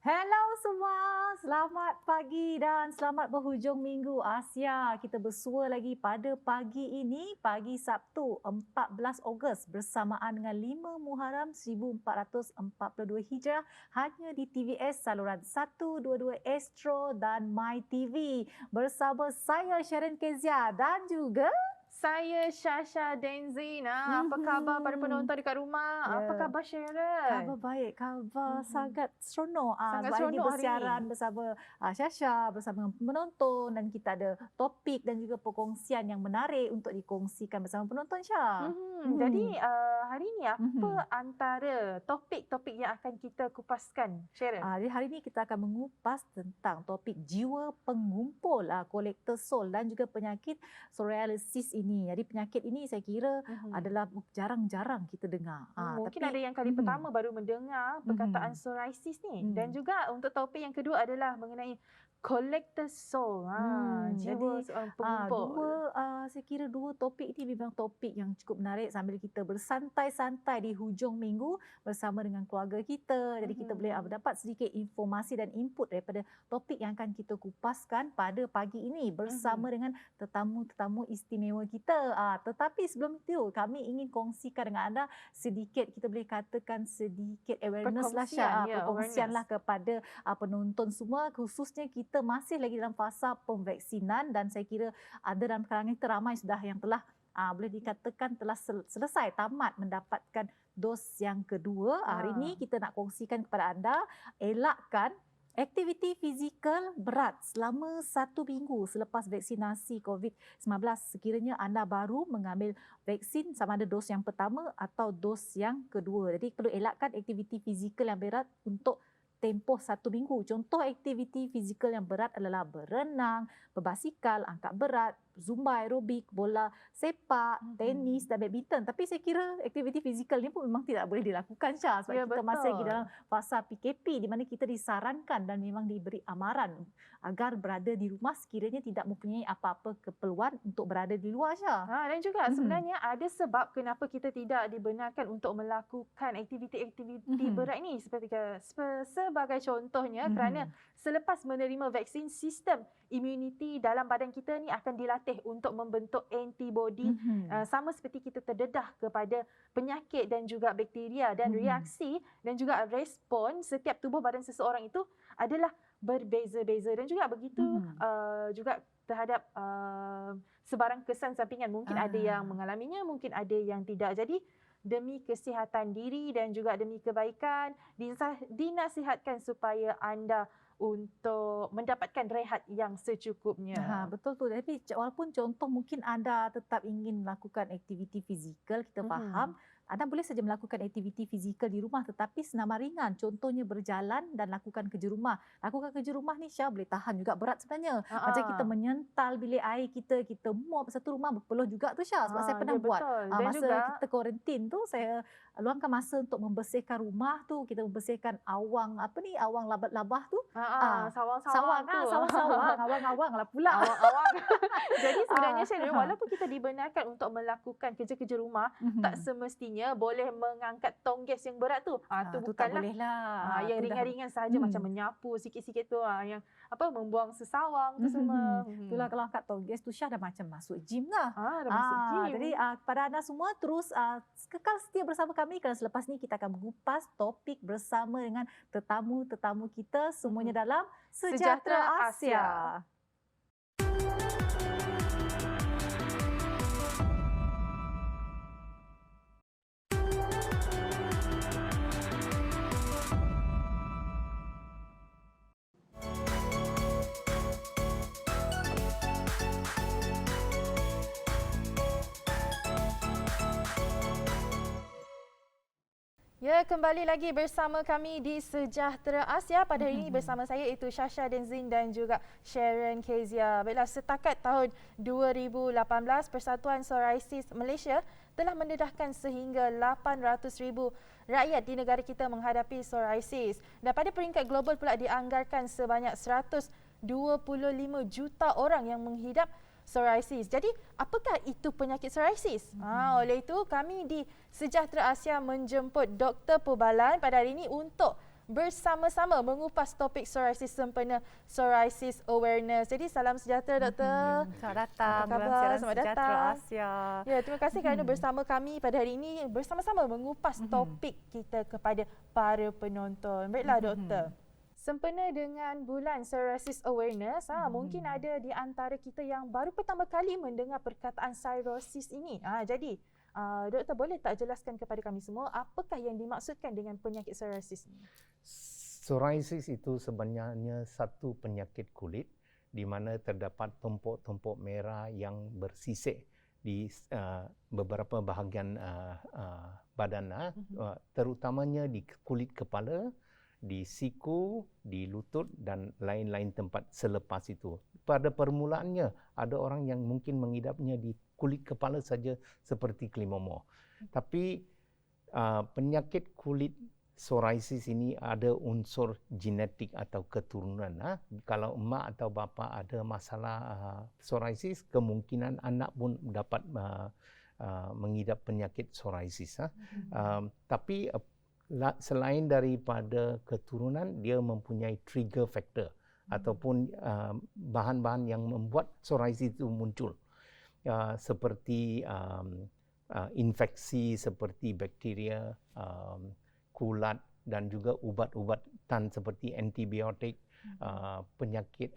Hello semua, selamat pagi dan selamat berhujung minggu Asia. Kita bersua lagi pada pagi ini, pagi Sabtu 14 Ogos bersamaan dengan 5 Muharram 1442 Hijrah hanya di TVS saluran 122 Astro dan MyTV. Bersama saya Sharon Kezia dan juga Saya Shasha Denzina. Apa khabar para penonton dekat rumah? Apa khabar Sharon? Khabar baik, khabar sangat seronok. Sangat Sebab hari ini seronok hari bersiaran ini. bersama Shasha, bersama penonton dan kita ada topik dan juga perkongsian yang menarik untuk dikongsikan bersama penonton Syah. Jadi hari ini apa antara topik-topik yang akan kita kupaskan, Sharon? Jadi hari ini kita akan mengupas tentang topik jiwa pengumpul, collector soul dan juga penyakit psoriasis ini. Jadi penyakit ini saya kira adalah jarang-jarang kita dengar. Mungkin ada yang kali pertama baru mendengar perkataan psoriasis ni. Dan juga untuk topik yang kedua adalah mengenai collector soul. Jiwa seorang pengumpul. Saya kira dua topik ini memang topik yang cukup menarik sambil kita bersantai-santai di hujung minggu bersama dengan keluarga kita. Jadi kita boleh mendapat sedikit informasi dan input daripada topik yang akan kita kupaskan pada pagi ini bersama dengan tetamu-tetamu istimewa kita. Tetapi sebelum itu kami ingin kongsikan dengan anda sedikit, kita boleh katakan sedikit awareness lah Syah. Perkongsian lah kepada penonton semua, khususnya kita masih lagi dalam fasa pemvaksinan dan saya kira ada dalam kalangan kita ramai sudah yang telah boleh dikatakan telah selesai tamat mendapatkan dos yang kedua. Hari ini kita nak kongsikan kepada anda, elakkan aktiviti fizikal berat selama 1 minggu selepas vaksinasi COVID-19 sekiranya anda baru mengambil vaksin sama ada dos yang pertama atau dos yang kedua. Jadi perlu elakkan aktiviti fizikal yang berat untuk tempoh 1 minggu. Contoh aktiviti fizikal yang berat adalah berenang, berbasikal, angkat berat, zumba aerobik, bola sepak, tenis dan badminton. Tapi saya kira aktiviti fizikal ni pun memang tidak boleh dilakukan Syah sebab kita masih lagi dalam fasa PKP di mana kita disarankan dan memang diberi amaran agar berada di rumah sekiranya tidak mempunyai apa-apa keperluan untuk berada di luar Syah. Dan juga sebenarnya ada sebab kenapa kita tidak dibenarkan untuk melakukan aktiviti-aktiviti berat ini sebagai contohnya kerana selepas menerima vaksin, sistem imuniti dalam badan kita ni akan dilatih untuk membentuk antibody sama seperti kita terdedah kepada penyakit dan juga bakteria dan reaksi dan juga respon setiap tubuh badan seseorang itu adalah berbeza-beza dan juga begitu juga terhadap sebarang kesan sampingan. Mungkin ada yang mengalaminya, mungkin ada yang tidak. Jadi demi kesihatan diri dan juga demi kebaikan dinasihatkan supaya anda untuk mendapatkan rehat yang secukupnya. Betul tu. Tapi walaupun contoh mungkin anda tetap ingin melakukan aktiviti fizikal, kita faham. Anda boleh saja melakukan aktiviti fizikal di rumah tetapi senaman ringan. Contohnya berjalan dan lakukan kerja rumah. Lakukan kerja rumah ni Syah boleh tahan juga berat sebenarnya. Macam kita menyental bilik air kita mop satu rumah berpeluh juga tu Syah. Sebab saya pernah buat. Masa juga kita kuarantin tu saya luangkan masa untuk membersihkan rumah tu. Kita membersihkan awang labah-labah tu. Sawang-sawang. Awang-awang lah pula. Awang-awang. Jadi sebenarnya Sharon, walaupun kita dibenarkan untuk melakukan kerja-kerja rumah, tak semestinya boleh mengangkat tongges yang berat tu. Tu bukanlah. Yang ringan-ringan sahaja macam menyapu sikit-sikit tu, yang membuang sesawang tu semua. Itulah kalau angkat tongges tu Syah dah macam masuk gym lah. Dah masuk gym. Jadi kepada anda semua terus kekal setia bersama kami kerana selepas ni kita akan mengupas topik bersama dengan tetamu-tetamu kita semuanya dalam Sejahtera Asia. Ya, kembali lagi bersama kami di Sejahtera Asia. Pada hari ini bersama saya iaitu Shasha Denzin dan juga Sharon Kezia. Baiklah, setakat tahun 2018, Persatuan Psoriasis Malaysia telah mendedahkan sehingga 800,000 rakyat di negara kita menghadapi psoriasis. Dan pada peringkat global pula dianggarkan sebanyak 125 juta orang yang menghidap psoriasis. Jadi, apakah itu penyakit psoriasis? Oleh itu, kami di Sejahtera Asia menjemput Dr. Pubalan pada hari ini untuk bersama-sama mengupas topik psoriasis sempena Psoriasis Awareness. Jadi salam sejahtera Doktor. Selamat datang. Apa khabar? dalam Siaran Selamat Sejahtera datang. Asia. Ya, terima kasih kerana bersama kami pada hari ini bersama-sama mengupas topik kita kepada para penonton. Baiklah Doktor. Sempena dengan bulan Psoriasis Awareness, mungkin ada di antara kita yang baru pertama kali mendengar perkataan psoriasis ini. Jadi, Doktor boleh tak jelaskan kepada kami semua apakah yang dimaksudkan dengan penyakit psoriasis ini? Psoriasis itu sebenarnya satu penyakit kulit di mana terdapat tumpuk-tumpuk merah yang bersisik di beberapa bahagian badan, terutamanya di kulit kepala, di siku, di lutut dan lain-lain tempat selepas itu. Pada permulaannya ada orang yang mungkin mengidapnya di kulit kepala saja seperti klimomo. Tapi penyakit kulit psoriasis ini ada unsur genetik atau keturunan. Kalau emak atau bapa ada masalah psoriasis, kemungkinan anak pun dapat mengidap penyakit psoriasis. Tapi selain daripada keturunan, dia mempunyai trigger factor ataupun bahan-bahan yang membuat psoriasis itu muncul, seperti infeksi seperti bakteria, kulat dan juga ubat-ubatan seperti antibiotik, penyakit,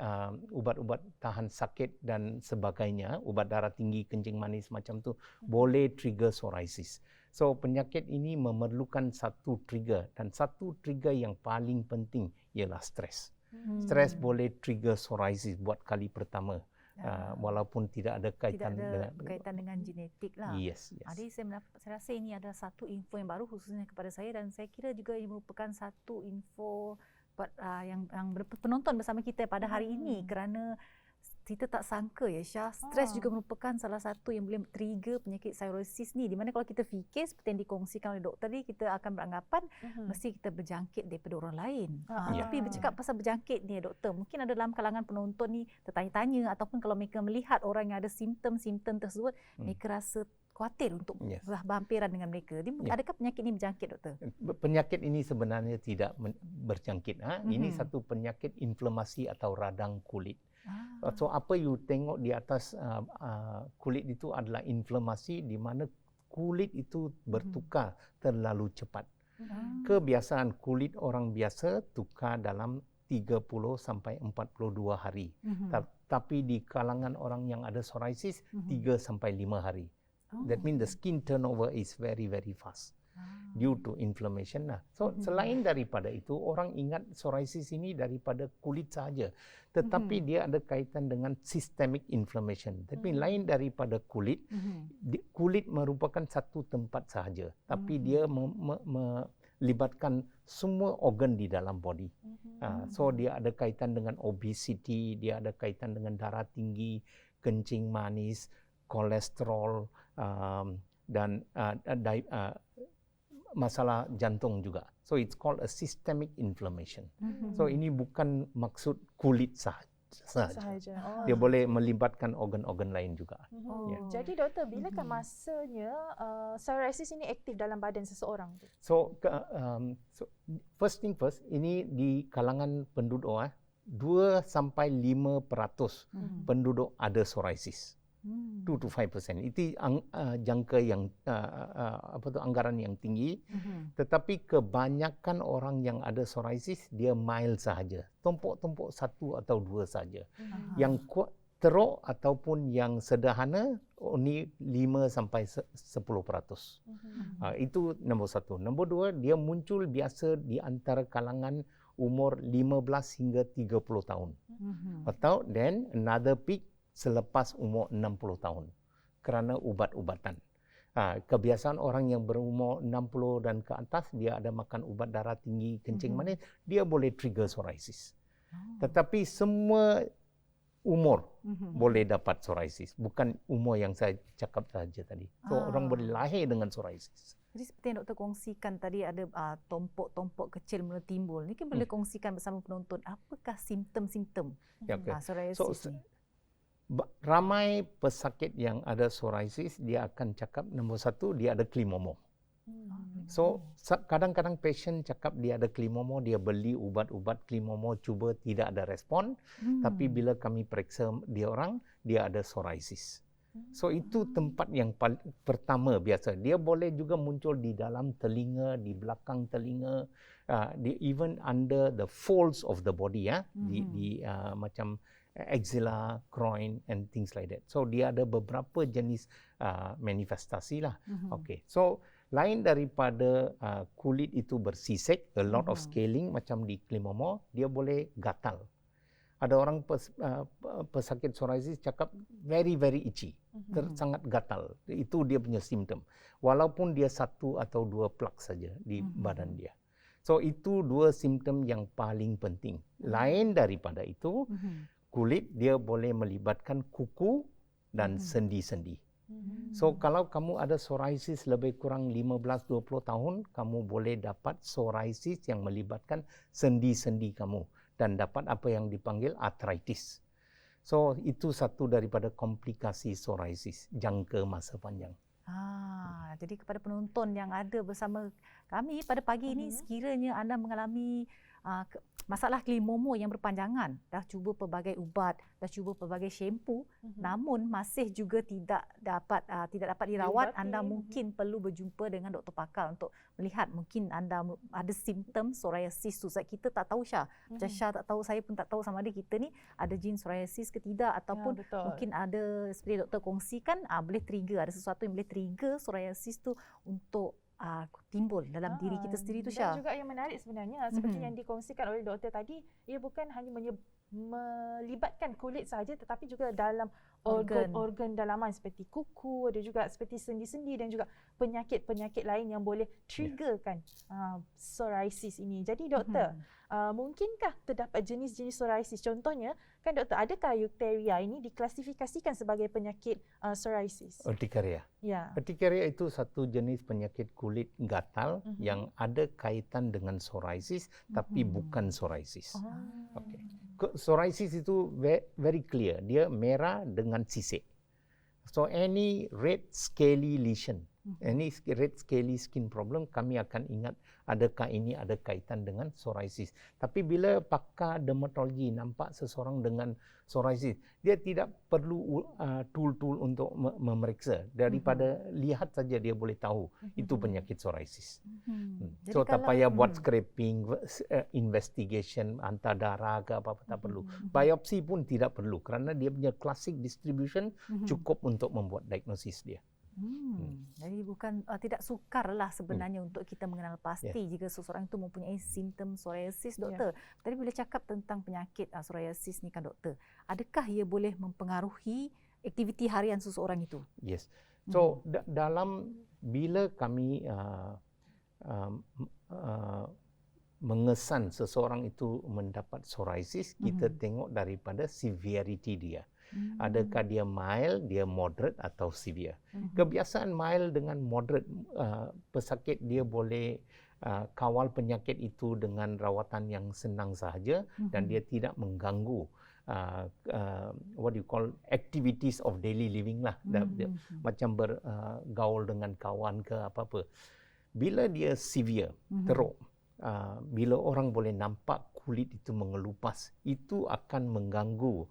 ubat-ubat tahan sakit dan sebagainya, ubat darah tinggi, kencing manis macam tu boleh trigger psoriasis. So penyakit ini memerlukan satu trigger dan satu trigger yang paling penting ialah stres. Stres boleh trigger psoriasis buat kali pertama. Walaupun tidak ada kaitan berkaitan dengan genetik lah. Yes. Jadi saya rasa ini adalah satu info yang baru khususnya kepada saya dan saya kira juga ini merupakan satu info yang penonton bersama kita pada hari ini kerana kita tak sangka ya Syah, stres juga merupakan salah satu yang boleh trigger penyakit psoriasis ni, di mana kalau kita fikir seperti yang dikongsikan oleh doktor tadi, kita akan beranggapan mesti kita berjangkit daripada orang lain. Tapi bercakap pasal berjangkit ni doktor, mungkin ada dalam kalangan penonton ni tertanya-tanya ataupun kalau mereka melihat orang yang ada simptom-simptom tersebut, mereka rasa khawatir untuk berhampiran dengan mereka. Jadi adakah penyakit ini berjangkit doktor? Penyakit ini sebenarnya tidak berjangkit. Ini satu penyakit inflamasi atau radang kulit. So apa you tengok di atas kulit itu adalah inflamasi di mana kulit itu bertukar terlalu cepat. Kebiasaan kulit orang biasa tukar dalam 30 sampai 42 hari. Tapi di kalangan orang yang ada psoriasis 3 sampai 5 hari. That means the skin turnover is very very fast due to inflammation. So selain daripada itu, orang ingat psoriasis ini daripada kulit sahaja, tetapi dia ada kaitan dengan systemic inflammation. Tapi lain daripada kulit, kulit merupakan satu tempat sahaja, tapi dia melibatkan semua organ di dalam body. So dia ada kaitan dengan obesity, dia ada kaitan dengan darah tinggi, kencing manis, kolesterol, dan masalah jantung juga. So it's called a systemic inflammation. So ini bukan maksud kulit sahaja. Dia boleh melibatkan organ-organ lain juga. Jadi doktor, bilakah masanya psoriasis ini aktif dalam badan seseorang? So first thing first, ini di kalangan penduduk 2 sampai 5% penduduk ada psoriasis. 2 to 5%. Itu jangka yang anggaran yang tinggi. Tetapi kebanyakan orang yang ada psoriasis dia mild sahaja. Tumpuk-tumpuk 1 atau 2 sahaja. Yang teruk ataupun yang sederhana only 5 sampai 10%. Itu nombor 1. Nombor 2, dia muncul biasa di antara kalangan umur 15 hingga 30 tahun. Atau then another peak selepas umur 60 tahun kerana ubat-ubatan. Kebiasaan orang yang berumur 60 dan ke atas, dia ada makan ubat darah tinggi, kencing manis, dia boleh trigger psoriasis. Tetapi semua umur boleh dapat psoriasis, bukan umur yang saya cakap saja tadi. So orang boleh lahir dengan psoriasis. Jadi seperti yang doktor kongsikan tadi, ada tompok-tompok kecil mula timbul. Mungkin boleh kongsikan bersama penonton, apakah simptom-simptom psoriasis ni? Ramai pesakit yang ada psoriasis, dia akan cakap nombor 1, dia ada klimomo. So kadang-kadang patient cakap dia ada klimomo, dia beli ubat-ubat klimomo, cuba tidak ada respon, tapi bila kami periksa dia ada psoriasis. So itu tempat yang pertama biasa. Dia boleh juga muncul di dalam telinga, di belakang telinga, even under the folds of the body, di macam axilla, groin and things like that. So dia ada beberapa jenis manifestasi lah. Okay. So lain daripada kulit itu bersisik, a lot of scaling macam di klimomo, dia boleh gatal. Ada orang pesakit psoriasis cakap very itchy, sangat gatal. Itu dia punya simptom. Walaupun dia 1 atau 2 plak saja di badan dia. So itu 2 simptom yang paling penting. Lain daripada itu, kulit dia boleh melibatkan kuku dan sendi-sendi. So kalau kamu ada psoriasis lebih kurang 15-20 tahun, kamu boleh dapat psoriasis yang melibatkan sendi-sendi kamu dan dapat apa yang dipanggil arthritis. So itu satu daripada komplikasi psoriasis jangka masa panjang. Jadi kepada penonton yang ada bersama kami pada pagi ini, sekiranya anda mengalami masalah klimomo yang berpanjangan, dah cuba pelbagai ubat, dah cuba pelbagai shampoo, namun masih juga tidak dapat dirawat, anda mungkin perlu berjumpa dengan doktor pakar untuk melihat mungkin anda ada simptom psoriasis tu. Sebab kita tak tahu Syah, macam Syah tak tahu, saya pun tak tahu sama ada kita ni ada jin psoriasis ke tidak, ataupun mungkin ada seperti doktor kongsikan boleh trigger, ada sesuatu yang boleh trigger psoriasis tu untuk timbul dalam diri kita sendiri tu Syah. Dan juga yang menarik sebenarnya seperti yang dikongsikan oleh doktor tadi, ia bukan hanya melibatkan kulit sahaja tetapi juga dalam organ dalaman seperti kuku, ada juga seperti sendi-sendi dan juga penyakit-penyakit lain yang boleh triggerkan psoriasis ini. Jadi doktor, mungkinkah terdapat jenis-jenis psoriasis? Contohnya, kan doktor, adakah Euteria ini diklasifikasikan sebagai penyakit psoriasis? Urtikaria. Ya. Urtikaria itu satu jenis penyakit kulit gatal yang ada kaitan dengan psoriasis tapi bukan psoriasis. Okay. Psoriasis itu very clear, dia merah dengan sisik. So any red scaly lesion, any red scaly skin problem, kami akan ingat adakah ini ada kaitan dengan psoriasis. Tapi bila pakar dermatologi nampak seseorang dengan psoriasis, dia tidak perlu tool-tool untuk memeriksa. Daripada lihat saja dia boleh tahu itu penyakit psoriasis. So tak payah buat scraping, investigation, hantar darah ke apa-apa, tak perlu. Biopsi pun tidak perlu kerana dia punya classic distribution cukup untuk membuat diagnosis dia. Jadi bukan tidak sukarlah sebenarnya untuk kita mengenal pasti jika seseorang itu mempunyai simptom psoriasis, doktor. Tadi bila cakap tentang penyakit psoriasis ni kan doktor, adakah ia boleh mempengaruhi aktiviti harian seseorang itu? Yes. So dalam bila kami mengesan seseorang itu mendapat psoriasis, kita tengok daripada severity dia. Adakah dia mild, dia moderate atau severe. Kebiasaan mild dengan moderate, pesakit dia boleh kawal penyakit itu dengan rawatan yang senang sahaja dan dia tidak mengganggu what you call activities of daily living lah. Macam bergaul dengan kawan ke apa-apa. Bila dia severe, teruk, bila orang boleh nampak kulit itu mengelupas, itu akan mengganggu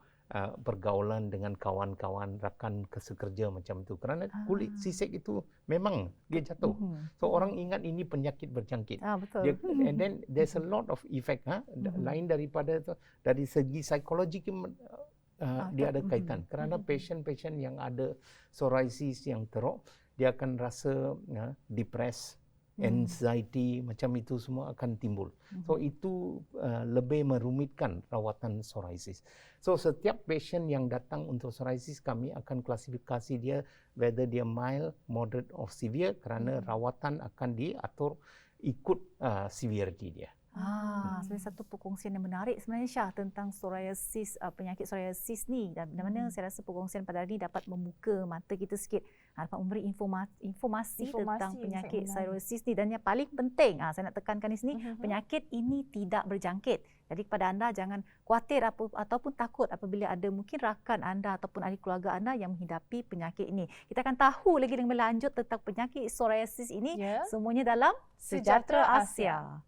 pergaulan dengan kawan-kawan, rakan sekerja macam itu. Kerana kulit sisik itu memang dia jatuh. So orang ingat ini penyakit berjangkit. Betul. And then there's a lot of effect. Lain daripada itu, dari segi psikologi dia ada kaitan. Kerana patient-patient yang ada psoriasis yang teruk, dia akan rasa depressed, anxiety, macam itu semua akan timbul. So itu lebih merumitkan rawatan psoriasis. So setiap patient yang datang untuk psoriasis, kami akan klasifikasi dia whether dia mild, moderate or severe, kerana rawatan akan diatur ikut severity dia. Salah satu perkongsian yang menarik sebenarnya Syah tentang psoriasis, penyakit psoriasis ni, dan mana saya rasa perkongsian pada hari ini dapat membuka mata kita sikit, dapat memberi informasi tentang penyakit psoriasis ni, dan yang paling penting saya nak tekankan di sini, penyakit ini tidak berjangkit. Jadi kepada anda jangan khawatir ataupun takut apabila ada mungkin rakan anda ataupun ahli keluarga anda yang menghidapi penyakit ini. Kita akan tahu lagi dengan lanjut tentang penyakit psoriasis ini, semuanya dalam Sejahtera Asia.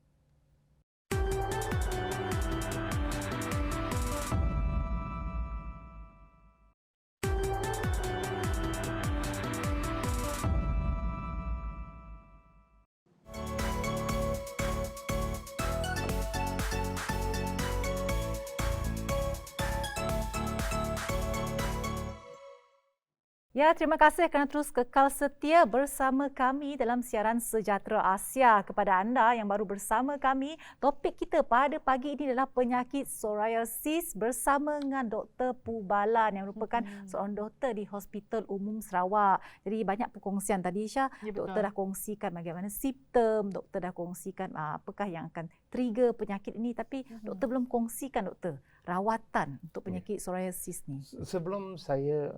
Ya, terima kasih kerana terus kekal setia bersama kami dalam siaran Sejahtera Asia. Kepada anda yang baru bersama kami, topik kita pada pagi ini adalah penyakit psoriasis bersama dengan Dr. Pubalan yang merupakan seorang doktor di Hospital Umum Sarawak. Jadi banyak perkongsian tadi Syah. Doktor dah kongsikan bagaimana simptom, doktor dah kongsikan apakah yang akan trigger penyakit ini, tapi doktor belum kongsikan doktor rawatan untuk penyakit psoriasis ni. Sebelum saya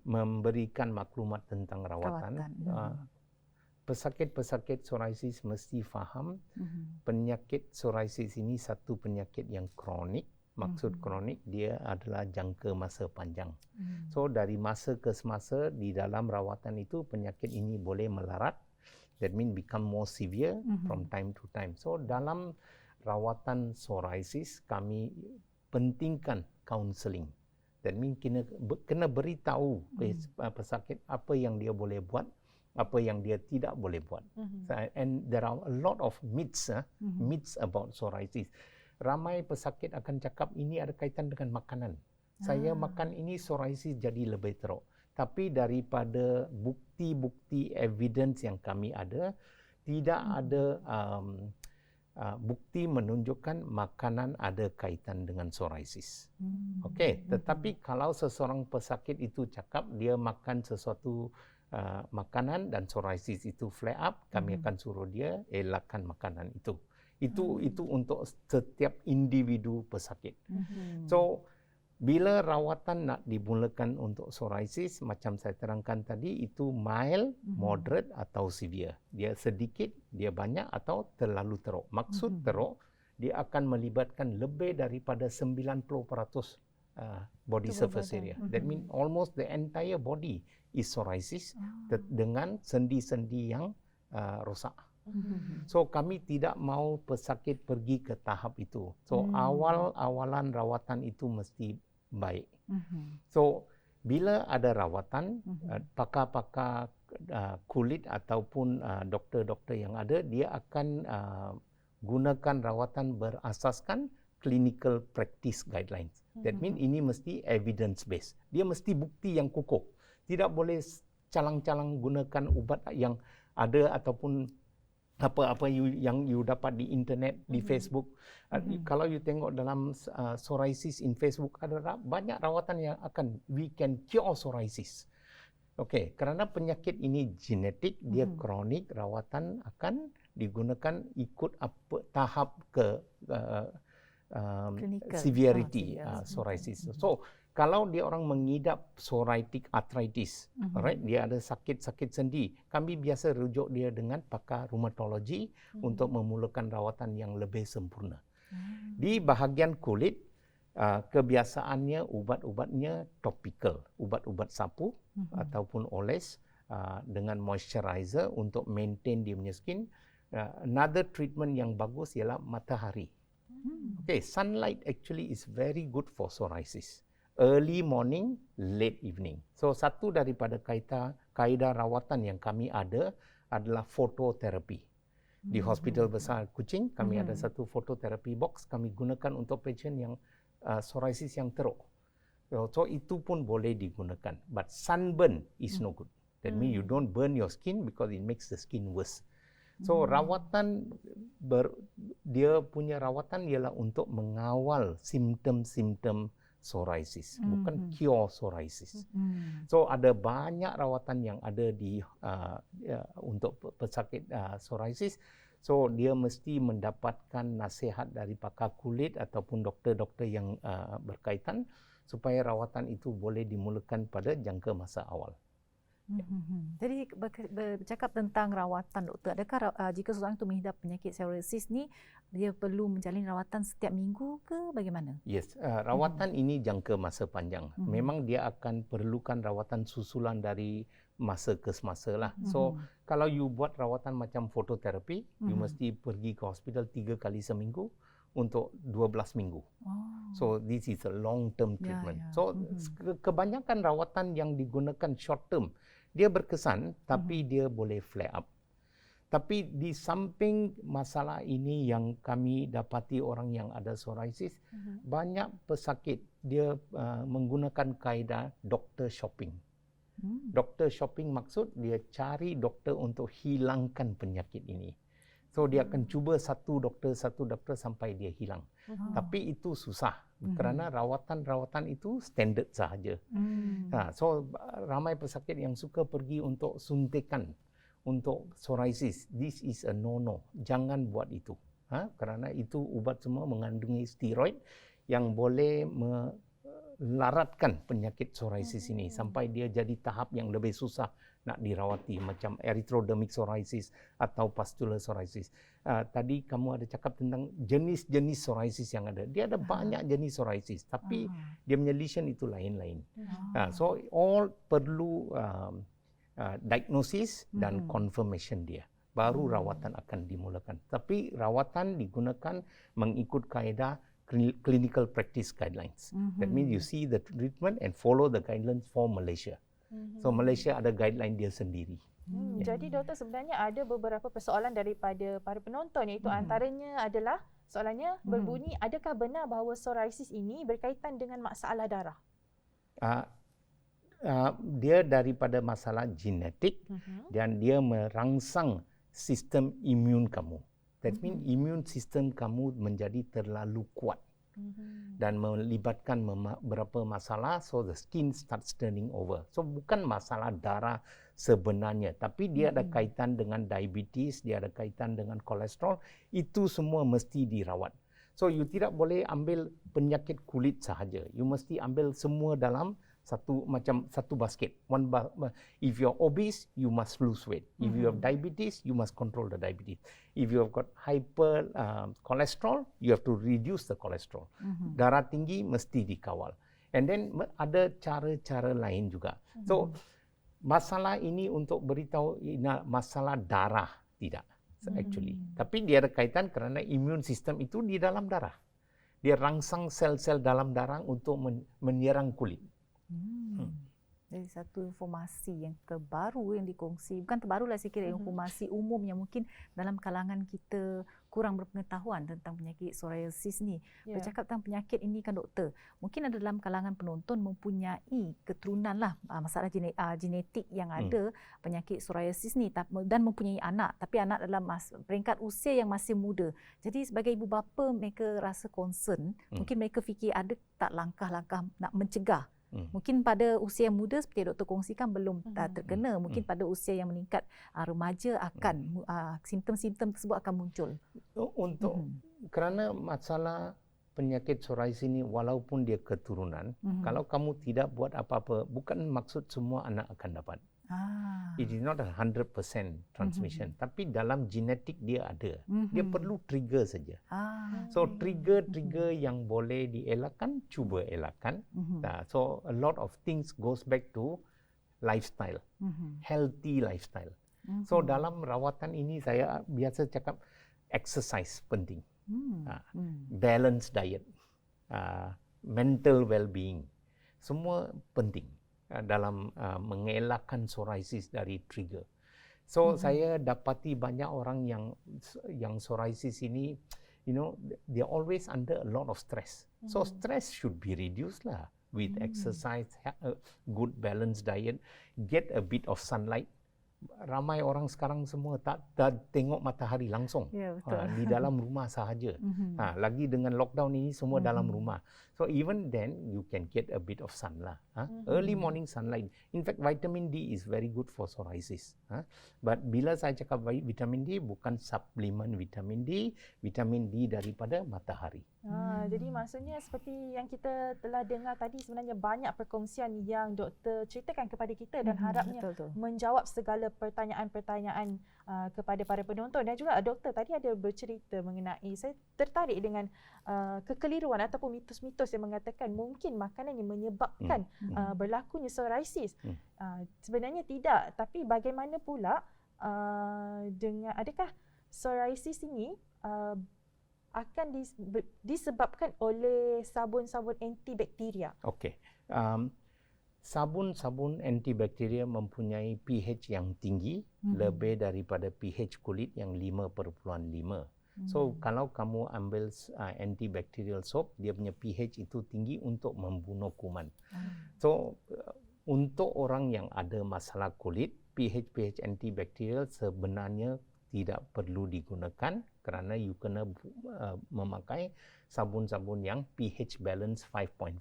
memberikan maklumat tentang rawatan. Pesakit-pesakit psoriasis mesti faham penyakit psoriasis ini satu penyakit yang kronik. Maksud kronik, dia adalah jangka masa panjang. So dari masa ke semasa di dalam rawatan itu penyakit ini boleh melarat. That means become more severe from time to time. So dalam rawatan psoriasis kami pentingkan counselling. That means kena beritahu pesakit apa yang dia boleh buat, apa yang dia tidak boleh buat. And there are a lot of myths about psoriasis. Ramai pesakit akan cakap ini ada kaitan dengan makanan. Saya makan ini psoriasis jadi lebih teruk. Tapi daripada bukti-bukti evidence yang kami ada, tidak ada bukti menunjukkan makanan ada kaitan dengan psoriasis. Okey, tetapi kalau seseorang pesakit itu cakap dia makan sesuatu makanan dan psoriasis itu flare up, kami akan suruh dia elakkan makanan itu. Itu untuk setiap individu pesakit. So bila rawatan nak dimulakan untuk psoriasis, macam saya terangkan tadi, itu mild, moderate atau severe. Dia sedikit, dia banyak atau terlalu teruk. Maksud teruk, dia akan melibatkan lebih daripada 90% body surface area. That means almost the entire body is psoriasis dengan sendi-sendi yang rosak. So kami tidak mau pesakit pergi ke tahap itu. So awalan rawatan itu mesti baik. So bila ada rawatan, pakar-pakar kulit ataupun doktor-doktor yang ada, dia akan gunakan rawatan berasaskan clinical practice guidelines. That means ini mesti evidence based. Dia mesti bukti yang kukuh. Tidak boleh calang-calang gunakan ubat yang ada ataupun apa-apa yang you dapat di internet, di Facebook. Kalau you tengok dalam psoriasis in Facebook, ada banyak rawatan yang we can cure psoriasis. Okey, kerana penyakit ini genetik, dia kronik, rawatan akan digunakan ikut apa tahap ke severity psoriasis. So kalau dia orang mengidap psoriatic arthritis, alright, dia ada sakit-sakit sendi, kami biasa rujuk dia dengan pakar rheumatologi untuk memulakan rawatan yang lebih sempurna. Di bahagian kulit, kebiasaannya ubat-ubatnya topikal, ubat-ubat sapu ataupun oles dengan moisturizer untuk maintain dia punya skin. Another treatment yang bagus ialah matahari. Okay, sunlight actually is very good for psoriasis. Early morning, late evening. So satu daripada kaedah rawatan yang kami ada adalah fototerapi. Di Hospital Besar Kuching, kami ada satu fototerapi box kami gunakan untuk pasien yang psoriasis yang teruk. So itu pun boleh digunakan. But sunburn is no good. That means you don't burn your skin because it makes the skin worse. So rawatan, dia punya rawatan ialah untuk mengawal simptom-simptom psoriasis, bukan cure psoriasis. So ada banyak rawatan yang ada di untuk pesakit psoriasis. So dia mesti mendapatkan nasihat dari pakar kulit ataupun doktor-doktor yang berkaitan supaya rawatan itu boleh dimulakan pada jangka masa awal. Jadi bercakap tentang rawatan, doktor, adakah jika seseorang itu mengidap penyakit psoriasis ni dia perlu menjalani rawatan setiap minggu ke bagaimana? Yes, rawatan ini jangka masa panjang. Memang dia akan perlukan rawatan susulan dari masa ke semasa lah. So kalau you buat rawatan macam fototerapi, you mesti pergi ke hospital 3 kali seminggu untuk 12 minggu. So this is a long term treatment. So kebanyakan rawatan yang digunakan short term, dia berkesan tapi dia boleh flare up. Tapi di samping masalah ini yang kami dapati orang yang ada psoriasis, banyak pesakit dia menggunakan kaedah doktor shopping. Doktor shopping maksud dia cari doktor untuk hilangkan penyakit ini. So dia akan cuba satu doktor sampai dia hilang. Tapi itu susah kerana rawatan-rawatan itu standard sahaja. So ramai pesakit yang suka pergi untuk suntikan untuk psoriasis. This is a no-no. Jangan buat itu. Kerana itu ubat semua mengandungi steroid yang boleh melaratkan penyakit psoriasis ini sampai dia jadi tahap yang lebih susah nak dirawati macam erythrodermic psoriasis atau pustular psoriasis. Tadi kamu ada cakap tentang jenis-jenis psoriasis yang ada. Dia ada banyak jenis psoriasis tapi dia punya lesion itu lain-lain. So all perlu diagnosis dan confirmation dia. Baru rawatan akan dimulakan. Tapi rawatan digunakan mengikut kaedah clinical practice guidelines. That means you see the treatment and follow the guidelines for Malaysia. So Malaysia ada guideline dia sendiri. Jadi doktor, sebenarnya ada beberapa persoalan daripada para penonton, iaitu antaranya adalah soalannya berbunyi, adakah benar bahawa psoriasis ini berkaitan dengan masalah darah? Dia daripada masalah genetik dan dia merangsang sistem imun kamu. That means imun sistem kamu menjadi terlalu kuat dan melibatkan beberapa masalah, so the skin starts turning over. So bukan masalah darah sebenarnya, tapi dia ada kaitan dengan diabetes, dia ada kaitan dengan kolesterol, itu semua mesti dirawat. So you tidak boleh ambil penyakit kulit sahaja, you mesti ambil semua dalam satu basket. If you're obese, you must lose weight. If you have diabetes, you must control the diabetes. If you have got hyper cholesterol, you have to reduce the cholesterol. Darah tinggi mesti dikawal. And then ada cara-cara lain juga. So masalah ini untuk beritahu masalah darah tidak actually. Tapi dia ada kaitan kerana imun sistem itu di dalam darah. Dia rangsang sel-sel dalam darah untuk menyerang kulit. Jadi satu informasi yang terbaru yang dikongsi, bukan terbarulah saya kira, informasi umum yang mungkin dalam kalangan kita kurang berpengetahuan tentang penyakit psoriasis ni. Bercakap tentang penyakit ini kan doktor, mungkin ada dalam kalangan penonton mempunyai keturunan lah, masalah genetik yang ada penyakit psoriasis ni dan mempunyai anak, tapi anak dalam peringkat usia yang masih muda. Jadi sebagai ibu bapa mereka rasa concern, mungkin mereka fikir ada tak langkah-langkah nak mencegah. Mungkin pada usia yang muda seperti doktor kongsikan belum terkena, mungkin pada usia yang meningkat remaja akan simptom-simptom tersebut akan muncul. Kerana masalah penyakit psoriasis ini walaupun dia keturunan, kalau kamu tidak buat apa-apa, bukan maksud semua anak akan dapat. It is not a 100% transmission, tapi dalam genetik dia ada. Dia perlu trigger saja. So trigger yang boleh dielakkan, cuba elakkan. So a lot of things goes back to lifestyle, healthy lifestyle. So dalam rawatan ini saya biasa cakap exercise penting, balanced diet, mental well-being, semua penting dalam mengelakkan psoriasis dari trigger. So saya dapati banyak orang yang psoriasis ini, they are always under a lot of stress. So stress should be reduced lah with exercise, a good balanced diet, get a bit of sunlight. ramai orang sekarang semua tak tengok matahari langsung. Ya, betul. Di dalam rumah sahaja. Lagi dengan lockdown ini semua dalam rumah. So even then you can get a bit of sun lah. Early morning sunlight. In fact vitamin D is very good for psoriasis. But bila saya cakap vitamin D bukan suplemen vitamin D daripada matahari. Jadi maksudnya seperti yang kita telah dengar tadi, sebenarnya banyak perkongsian yang doktor ceritakan kepada kita dan harapnya betul. menjawab segala pertanyaan-pertanyaan kepada para penonton. Dan juga doktor tadi ada bercerita mengenai, saya tertarik dengan kekeliruan ataupun mitos-mitos yang mengatakan mungkin makanan yang menyebabkan berlakunya psoriasis. Sebenarnya tidak, tapi bagaimana pula dengan, adakah psoriasis ini akan disebabkan oleh sabun-sabun antibakteria? Okey. Sabun-sabun antibakteria mempunyai pH yang tinggi, lebih daripada pH kulit yang 5.5. So kalau kamu ambil antibacterial soap, dia punya pH itu tinggi untuk membunuh kuman. So untuk orang yang ada masalah kulit, pH antibakterial sebenarnya tidak perlu digunakan kerana you kena memakai sabun-sabun yang pH balance 5.5.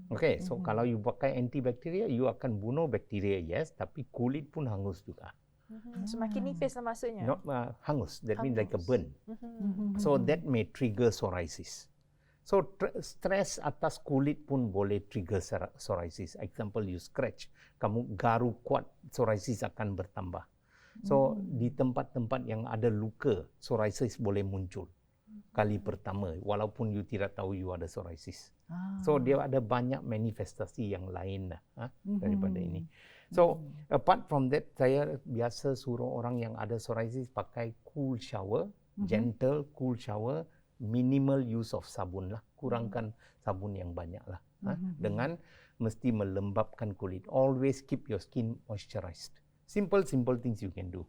Okay, so kalau you pakai antibakteria, you akan bunuh bakteria, yes, tapi kulit pun hangus juga. Semakin nipis lah maksudnya. Not hangus, that means like a burn. So that may trigger psoriasis. So stress atas kulit pun boleh trigger psoriasis. Example, you scratch, kamu garu kuat, psoriasis akan bertambah. So di tempat-tempat yang ada luka, psoriasis boleh muncul kali pertama walaupun you tidak tahu you ada psoriasis. So dia ada banyak manifestasi yang lain daripada ini. So apart from that, saya biasa suruh orang yang ada psoriasis pakai cool shower, gentle cool shower, minimal use of sabun lah, kurangkan sabun yang banyak lah. Dengan mesti melembabkan kulit. Always keep your skin moisturized. Simple things you can do.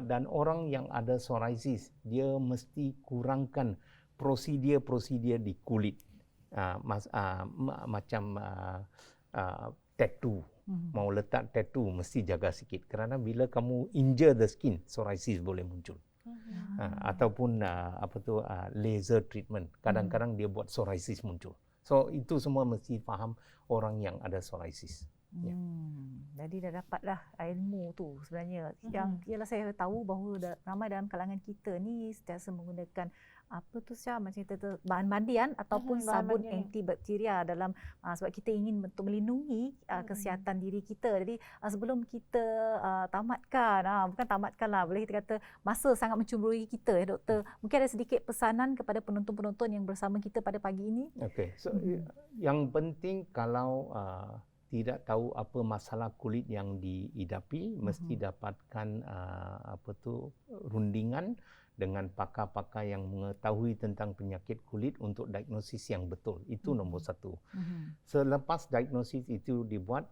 Dan orang yang ada psoriasis, dia mesti kurangkan prosedur di kulit. Macam tattoo. Mau letak tattoo, mesti jaga sikit. Kerana bila kamu injure the skin, psoriasis boleh muncul. Ataupun laser treatment. Kadang-kadang dia buat psoriasis muncul. So itu semua mesti faham orang yang ada psoriasis. Jadi dah dapatlah ilmu tu sebenarnya. Yang ialah saya tahu bahawa ramai dalam kalangan kita ni sentiasa menggunakan apa tu Syah, macam kita bahan mandian ataupun sabun antibakteria dalam sebab kita ingin untuk melindungi kesihatan diri kita. Jadi sebelum kita tamatkan, bukan tamatkanlah, boleh kita kata masa sangat mencemburui kita ya doktor. Mungkin ada sedikit pesanan kepada penonton-penonton yang bersama kita pada pagi ini. Okey. So yang penting kalau tidak tahu apa masalah kulit yang dihidapi, mesti dapatkan rundingan dengan pakar-pakar yang mengetahui tentang penyakit kulit untuk diagnosis yang betul. Itu nombor satu. Selepas diagnosis itu dibuat,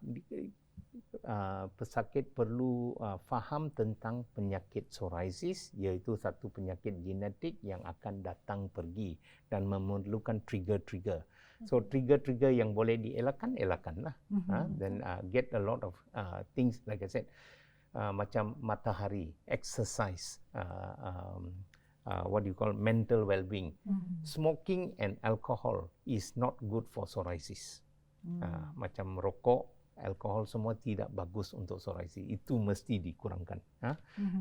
pesakit perlu faham tentang penyakit psoriasis, iaitu satu penyakit genetik yang akan datang pergi dan memerlukan trigger-trigger. So trigger-trigger yang boleh elakkanlah. Then get a lot of things like I said, macam matahari, exercise, what do you call mental well-being. Smoking and alcohol is not good for psoriasis. Macam rokok, alkohol semua tidak bagus untuk psoriasis. Itu mesti dikurangkan.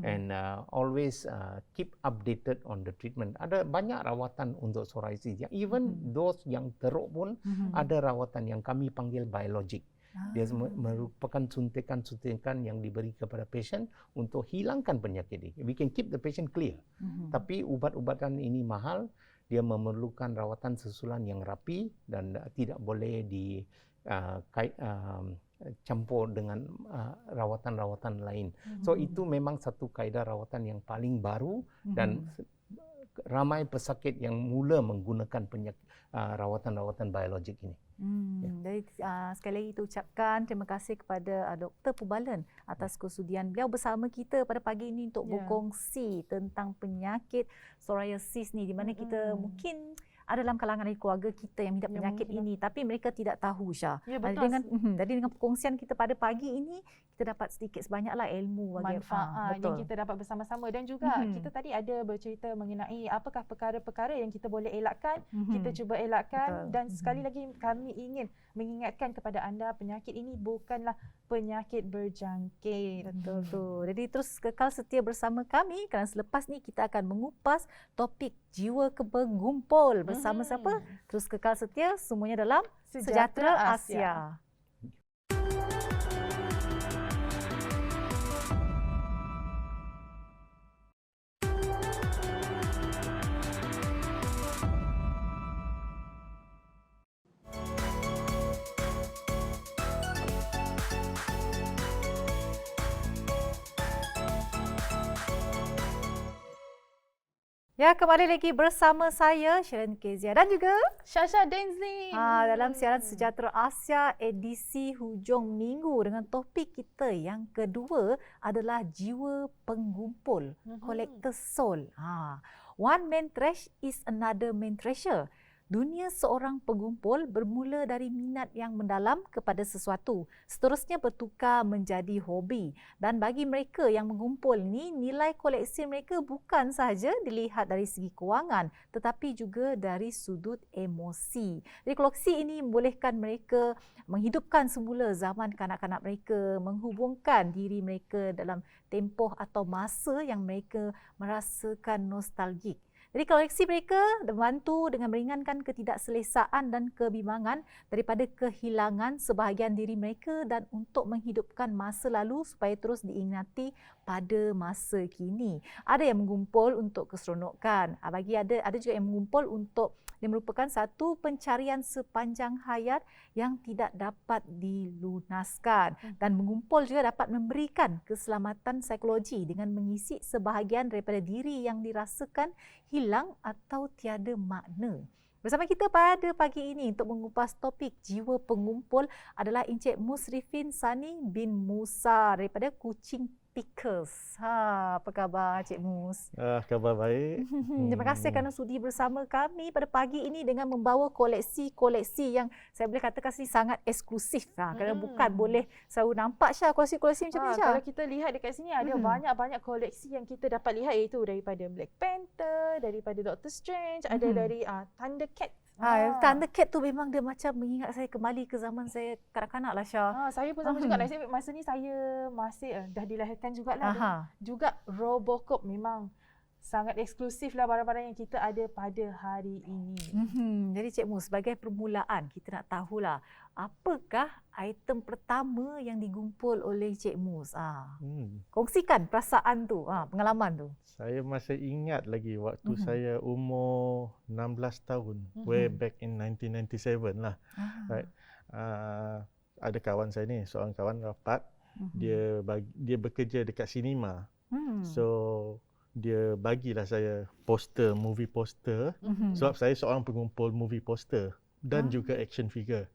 And always keep updated on the treatment. Ada banyak rawatan untuk psoriasis. Even those yang teruk pun ada rawatan yang kami panggil biologic. Dia merupakan suntikan-suntikan yang diberi kepada pasien untuk hilangkan penyakit ini. We can keep the patient clear. Tapi ubat-ubatan ini mahal. Dia memerlukan rawatan susulan yang rapi dan tidak boleh campur dengan rawatan-rawatan lain. So itu memang satu kaedah rawatan yang paling baru dan ramai pesakit yang mula menggunakan rawatan-rawatan biologik ini. Jadi sekali lagi kita ucapkan terima kasih kepada Dr. Pubalan atas kesudian beliau bersama kita pada pagi ini untuk berkongsi tentang penyakit psoriasis ni, di mana kita mungkin ada dalam kalangan ahli keluarga kita yang mengidap penyakit ini tapi mereka tidak tahu Syah. Ya, betul. Jadi dengan perkongsian kita pada pagi ini kita dapat sedikit sebanyaklah ilmu manfaat yang betul. kita dapat bersama-sama. Dan juga kita tadi ada bercerita mengenai apakah perkara-perkara yang kita boleh elakkan, kita cuba elakkan. Betul. Dan sekali lagi kami ingin mengingatkan kepada anda, penyakit ini bukanlah penyakit berjangkit. Betul tu. Jadi terus kekal setia bersama kami kerana selepas ni kita akan mengupas topik jiwa bergumpul bersama siapa? Terus kekal setia semuanya dalam Sejahtera Asia. Ya, kembali lagi bersama saya Sharon Kezia dan juga Syasha Denzin. dalam siaran Sejahtera Asia edisi hujung minggu dengan topik kita yang kedua adalah jiwa penggumpul, collector soul. One man trash is another man treasure. Dunia seorang penggumpul bermula dari minat yang mendalam kepada sesuatu. Seterusnya bertukar menjadi hobi. Dan bagi mereka yang mengumpul ni, nilai koleksi mereka bukan sahaja dilihat dari segi kewangan, tetapi juga dari sudut emosi. Jadi koleksi ini membolehkan mereka menghidupkan semula zaman kanak-kanak mereka, menghubungkan diri mereka dalam tempoh atau masa yang mereka merasakan nostalgik. Jadi koleksi mereka membantu dengan meringankan ketidakselesaan dan kebimbangan daripada kehilangan sebahagian diri mereka dan untuk menghidupkan masa lalu supaya terus diingati pada masa kini. Ada yang mengumpul untuk keseronokan. Bagi ada juga yang mengumpul untuk dia merupakan satu pencarian sepanjang hayat yang tidak dapat dilunaskan. Dan mengumpul juga dapat memberikan keselamatan psikologi dengan mengisi sebahagian daripada diri yang dirasakan hilang atau tiada makna. Bersama kita pada pagi ini untuk mengupas topik jiwa pengumpul adalah Encik Musrifin Sani bin Musa daripada Kuching Pickers. Apa khabar Cik Mus? Khabar baik. Terima kasih kerana sudi bersama kami pada pagi ini dengan membawa koleksi-koleksi yang saya boleh katakan sangat eksklusif. Kerana bukan boleh selalu nampak Syah koleksi-koleksi macam ni Syah. Kalau kita lihat dekat sini ada banyak-banyak koleksi yang kita dapat lihat, iaitu daripada Black Panther, daripada Doctor Strange, ada dari Thundercat. Thundercat tu memang dia macam mengingat saya kembali ke zaman saya kanak-kanak lah Syah. Saya pun sama juga. Masa ni saya masih dah dilahirkan jugalah. Juga Robocop memang sangat eksklusif lah barang-barang yang kita ada pada hari ini. Jadi Cik Mus, sebagai permulaan kita nak tahulah apakah item pertama yang digumpul oleh Cik Mus. Kongsikan perasaan tu, pengalaman tu. Saya masih ingat lagi waktu saya umur 16 tahun, way back in 1997 lah. Right. Ada kawan saya ni, seorang kawan rapat, dia bekerja dekat sinema. So dia bagilah saya poster, movie poster, sebab saya seorang pengumpul movie poster dan juga action figure.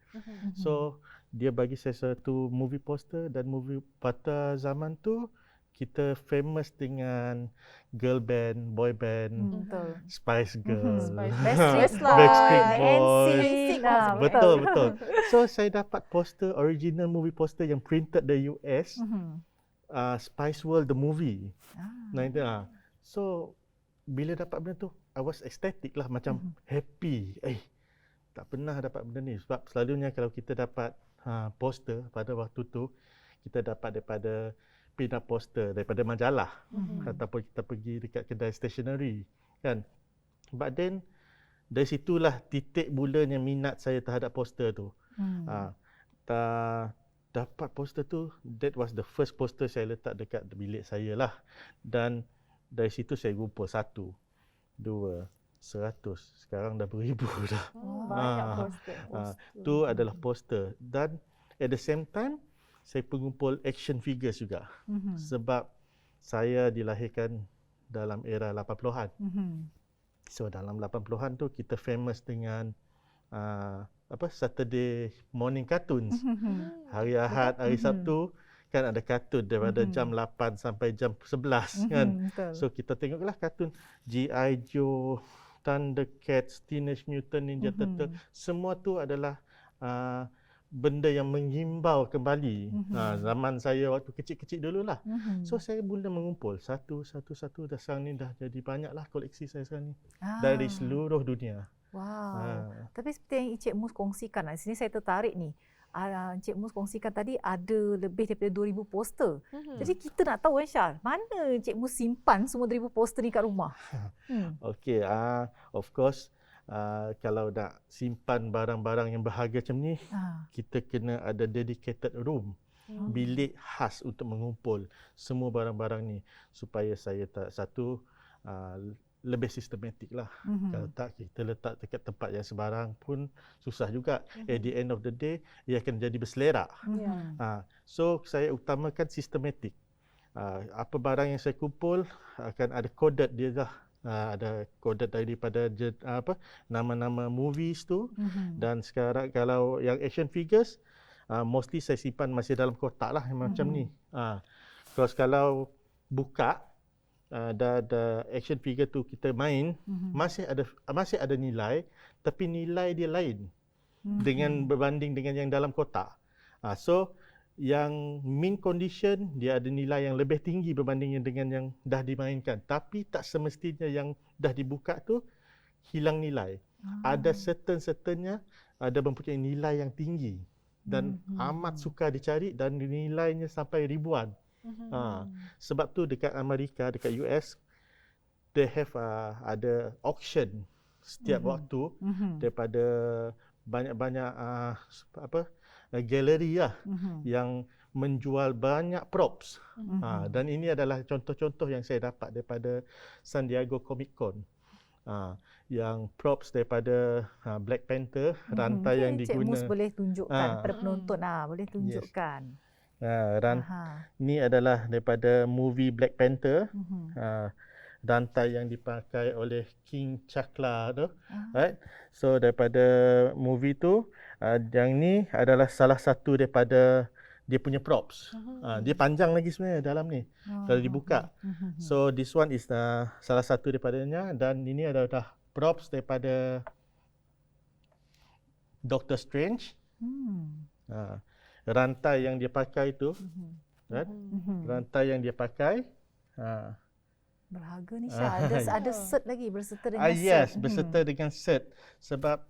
So dia bagi saya satu movie poster, dan movie pada zaman tu kita famous dengan girl band, boy band, Spice Girls, Backstreet Boys. NSYNC. Betul. So saya dapat poster, original movie poster yang printed the US, Spice World the movie. So bila dapat benda tu, I was ecstatic lah, macam happy. Tak pernah dapat benda ni, sebab selalunya kalau kita dapat poster pada waktu tu, kita dapat daripada pin-up poster daripada majalah, ataupun kita pergi dekat kedai stationery kan. But then dari situlah titik bulanya minat saya terhadap poster tu. Dapat poster tu, that was the first poster saya letak dekat bilik saya lah. Dan dari situ saya gumpul 1, 2, 100. Sekarang dah beribu dah. Banyak poster. Tu adalah poster. Dan at the same time, saya pengumpul action figures juga. Sebab saya dilahirkan dalam era 80-an. So dalam 80-an tu kita famous dengan Saturday morning cartoons. Hari Ahad, hari Sabtu kan ada kartun daripada jam 8 sampai jam 11 kan. So kita tengoklah kartun G.I. Joe, Thundercats, Teenage Mutant Ninja Turtle. Semua tu adalah benda yang mengimbau kembali. Zaman saya waktu kecil-kecil dululah. So saya mula mengumpul satu dah, sekarang ni dah jadi banyaklah koleksi saya sekarang ni dari seluruh dunia. Wow. Tapi seperti yang Encik Mus kongsikan, di sini saya tertarik ni. Encik Mus kongsikan tadi ada lebih daripada 2,000 poster. Jadi kita nak tahu Syah, mana Encik Mus simpan semua 2,000 poster ni kat rumah? Okey, of course kalau nak simpan barang-barang yang berharga macam ni, kita kena ada dedicated room. Bilik khas untuk mengumpul semua barang-barang ni supaya saya lebih sistematik lah. Kalau tak, kita letak dekat tempat yang sebarang pun susah juga. At the end of the day, ia akan jadi berselerak. So, saya utamakan sistematik. Apa barang yang saya kumpul akan ada coded dia dah. Ada coded daripada nama-nama movies tu. Dan sekarang kalau yang action figures, mostly saya simpan masih dalam kotak lah macam ni. Terus kalau buka, the action figure tu kita main, masih ada nilai, tapi nilai dia lain dengan berbanding dengan yang dalam kotak. So yang mint condition dia ada nilai yang lebih tinggi berbanding dengan yang dah dimainkan, tapi tak semestinya yang dah dibuka tu hilang nilai. Ada certain-nya ada mempunyai nilai yang tinggi dan amat sukar dicari dan nilainya sampai ribuan. Sebab tu dekat Amerika, dekat US, they have ada auction setiap waktu daripada banyak-banyak galeri lah yang menjual banyak props. Dan ini adalah contoh-contoh yang saya dapat daripada San Diego Comic Con. Yang props daripada Black Panther, rantai yang Encik diguna. Mus boleh tunjukkan kepada penonton, boleh tunjukkan. Ni adalah daripada movie Black Panther. Rantai yang dipakai oleh King Chakla tu. Right? So daripada movie tu, yang ni adalah salah satu daripada dia punya props. Dia panjang lagi sebenarnya dalam ni kalau dibuka. So this one is salah satu daripadanya, dan ini adalah props daripada Doctor Strange. Rantai yang dia pakai tu, right? Rantai yang dia pakai. Berharga ni Syah. Ada set lagi berserta dengan set. Yes, berserta dengan set. Sebab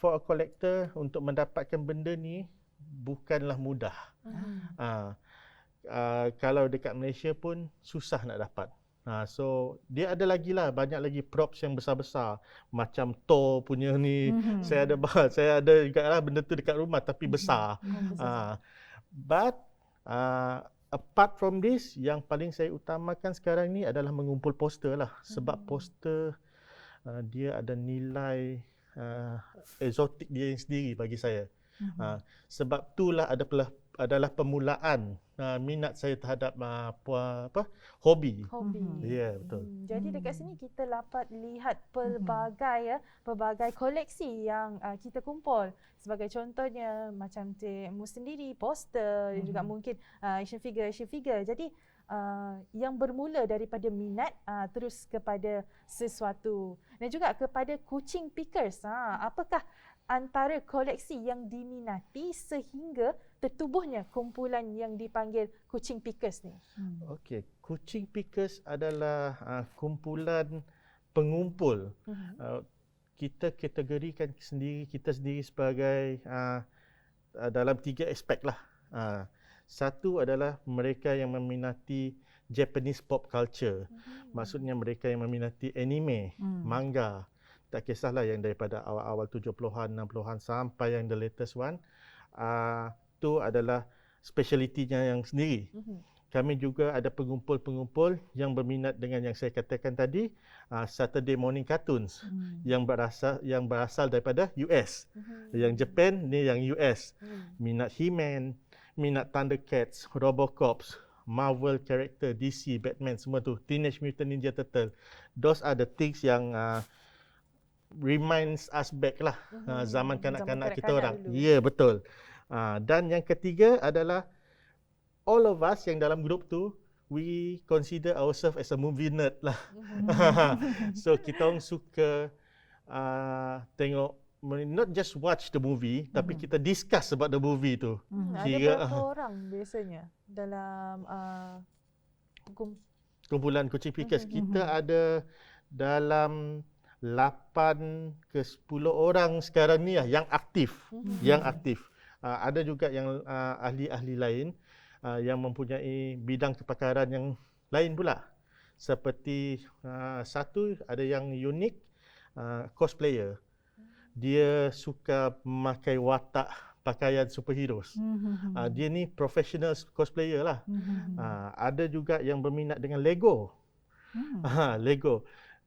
for a collector untuk mendapatkan benda ni bukanlah mudah. Kalau dekat Malaysia pun susah nak dapat. So dia ada lagi lah, banyak lagi props yang besar-besar macam Thor punya ni. Saya ada juga lah benda tu dekat rumah tapi besar. But apart from this, yang paling saya utamakan sekarang ni adalah mengumpul poster lah. Sebab poster dia ada nilai eksotik dia sendiri bagi saya. Sebab itulah adalah permulaan minat saya terhadap hobi. Ya, betul. Jadi dekat sini kita dapat lihat pelbagai koleksi yang kita kumpul. Sebagai contohnya macam Cik Mus sendiri, poster, dan juga mungkin action figure. Jadi yang bermula daripada minat terus kepada sesuatu. Dan juga kepada kucing pickers. Apakah antara koleksi yang diminati sehingga tertubuhnya kumpulan yang dipanggil kucing pickers ni? Okey, kucing pickers adalah kumpulan pengumpul. Kita kategorikan kita sendiri sebagai dalam 3 aspek lah. Satu adalah mereka yang meminati Japanese pop culture. Maksudnya mereka yang meminati anime, manga. Tak kisahlah yang daripada awal-awal 70-an, 60-an sampai yang the latest one. Itu adalah speciality-nya yang sendiri. Kami juga ada pengumpul-pengumpul yang berminat dengan yang saya katakan tadi, Saturday morning cartoons yang berasal daripada US. Yang Japan ni yang US. Minat He-Man, minat Thundercats, Robocops, Marvel character, DC, Batman, semua tu, Teenage Mutant Ninja Turtle. Those are the things yang reminds us back lah zaman kanak-kanak kita orang. Ya, betul. Dan yang ketiga adalah all of us yang dalam grup tu, we consider ourselves as a movie nerd lah. So kita orang suka tengok not just watch the movie, tapi kita discuss about the movie tu. Ada Kira, berapa orang biasanya dalam kumpulan Kucing Pickers, kita ada dalam 8 ke 10 orang sekarang ni lah yang aktif. Yang aktif. Ada juga yang ahli-ahli lain yang mempunyai bidang kepakaran yang lain pula. Seperti satu ada yang unik, cosplayer. Dia suka memakai watak pakaian superheroes. Dia ni professional cosplayer lah. Ada juga yang berminat dengan Lego.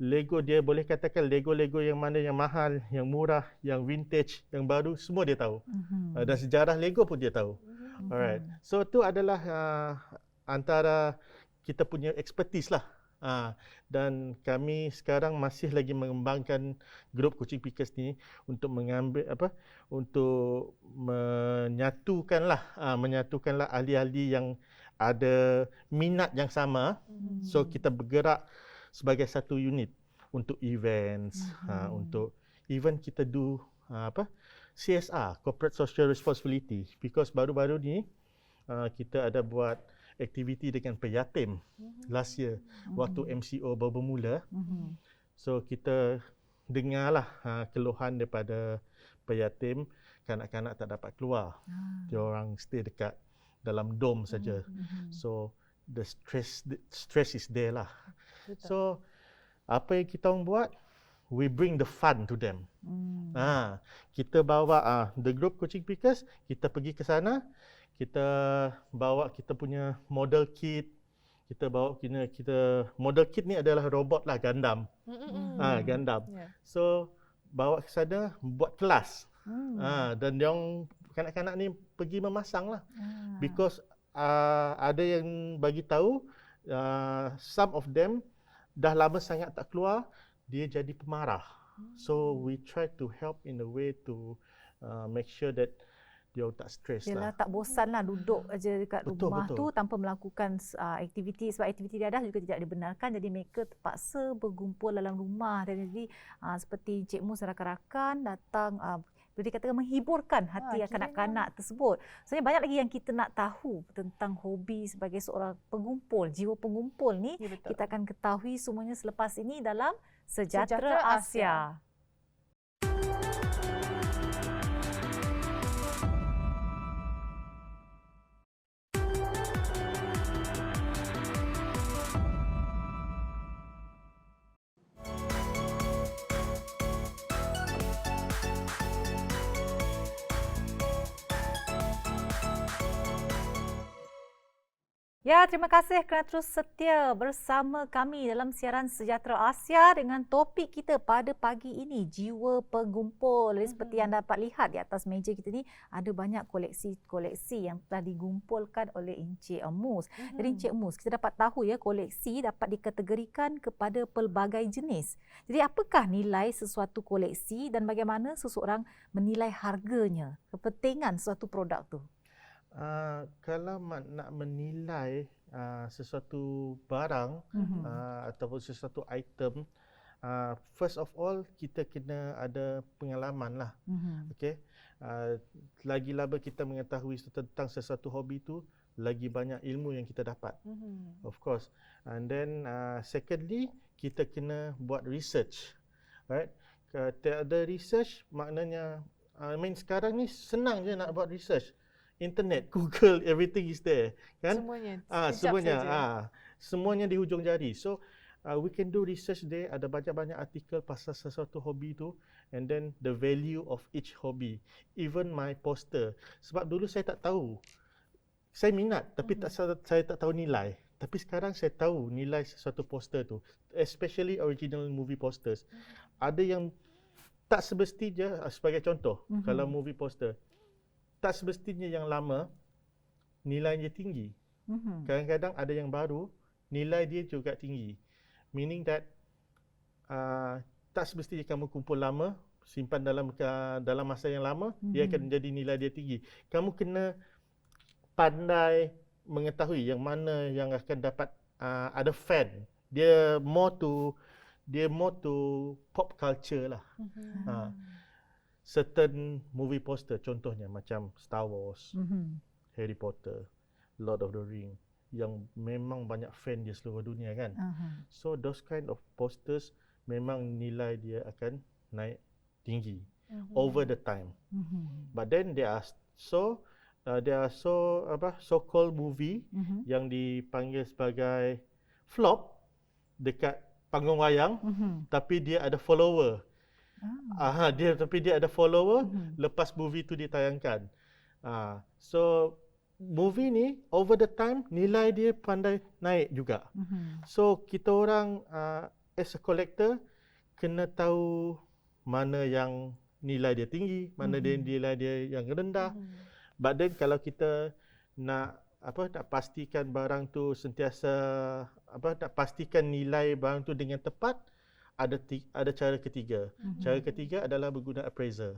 Lego dia boleh katakan Lego yang mana yang mahal, yang murah, yang vintage, yang baru, semua dia tahu. Dan sejarah Lego pun dia tahu. Alright. So tu adalah antara kita punya expertise lah. Dan kami sekarang masih lagi mengembangkan grup Kucing Pickers ni untuk untuk menyatukanlah ahli-ahli yang ada minat yang sama. So kita bergerak sebagai satu unit untuk events, untuk even kita do CSR, Corporate Social Responsibility, because baru-baru ni kita ada buat aktiviti dengan peyatim last year waktu MCO baru bermula. So kita dengarlah keluhan daripada peyatim, kanak-kanak tak dapat keluar. Dia orang stay dekat dalam dom saja. So the stress is there lah. So apa yang kita orang buat, we bring the fun to them. Kita bawa the group Kucing Pickers, kita pergi ke sana, kita bawa kita punya model kit. Kita bawa kita model kit ni adalah robot lah, Gundam. Gundam. So bawa ke sana buat kelas. Dan yang kanak-kanak ni pergi memasang lah. Because ada yang bagi tahu some of them dah lama sangat tak keluar, dia jadi pemarah. So we try to help in a way to make sure that dia tak stres lah. Yelah, tak bosan lah duduk aja dekat rumah tu tanpa melakukan aktiviti. Sebab aktiviti dadah juga tidak dibenarkan. Jadi mereka terpaksa berkumpul dalam rumah. Dan jadi seperti Encik Mus rakan-rakan datang boleh dikatakan menghiburkan hati kanak-kanak tersebut. Sebenarnya banyak lagi yang kita nak tahu tentang hobi sebagai seorang pengumpul, jiwa pengumpul ni. Kita akan ketahui semuanya selepas ini dalam Sejahtera Asia. Ya, terima kasih kerana terus setia bersama kami dalam siaran Sejahtera Asia dengan topik kita pada pagi ini, jiwa pengumpul. Seperti yang dapat lihat di atas meja kita ni, ada banyak koleksi-koleksi yang telah digumpulkan oleh Encik Mus. Jadi Encik Mus, kita dapat tahu ya, koleksi dapat dikategorikan kepada pelbagai jenis. Jadi apakah nilai sesuatu koleksi dan bagaimana seseorang menilai harganya, kepentingan suatu produk tu? Kalau nak menilai sesuatu barang ataupun sesuatu item, first of all kita kena ada pengalaman lah. Okay? Lagi lama kita mengetahui tentang sesuatu hobi tu, lagi banyak ilmu yang kita dapat. Of course. And then secondly, kita kena buat research. Right? Kalau ada research, maknanya sekarang ni senang je nak buat research. Internet, Google, everything is there, kan? Semuanya di hujung jari. So we can do research there. Ada banyak-banyak artikel pasal sesuatu hobi tu, and then the value of each hobby. Even my poster. Sebab dulu saya tak tahu. Saya minat, tapi saya tak tahu nilai. Tapi sekarang saya tahu nilai sesuatu poster tu, especially original movie posters. Ada yang tak semestinya, sebagai contoh, kalau movie poster, tak semestinya yang lama nilainya tinggi. Kadang-kadang ada yang baru, nilai dia juga tinggi. Meaning that tak semestinya kamu kumpul lama, simpan dalam masa yang lama, dia akan menjadi nilai dia tinggi. Kamu kena pandai mengetahui yang mana yang akan dapat ada fan. Dia more to pop culture lah. certain movie poster, contohnya macam Star Wars, Harry Potter, Lord of the Ring, yang memang banyak fan di seluruh dunia kan. So those kind of posters memang nilai dia akan naik tinggi over the time. But then there are so-called movie yang dipanggil sebagai flop dekat panggung wayang, tapi dia ada follower. Tapi dia ada follower lepas movie tu ditayangkan. So movie ni over the time nilai dia pandai naik juga. So kita orang as a collector kena tahu mana yang nilai dia tinggi, mana dia nilai dia yang rendah. But then kalau kita nak pastikan barang tu sentiasa nak pastikan nilai barang tu dengan tepat, ada cara ketiga. Cara ketiga adalah berguna appraiser.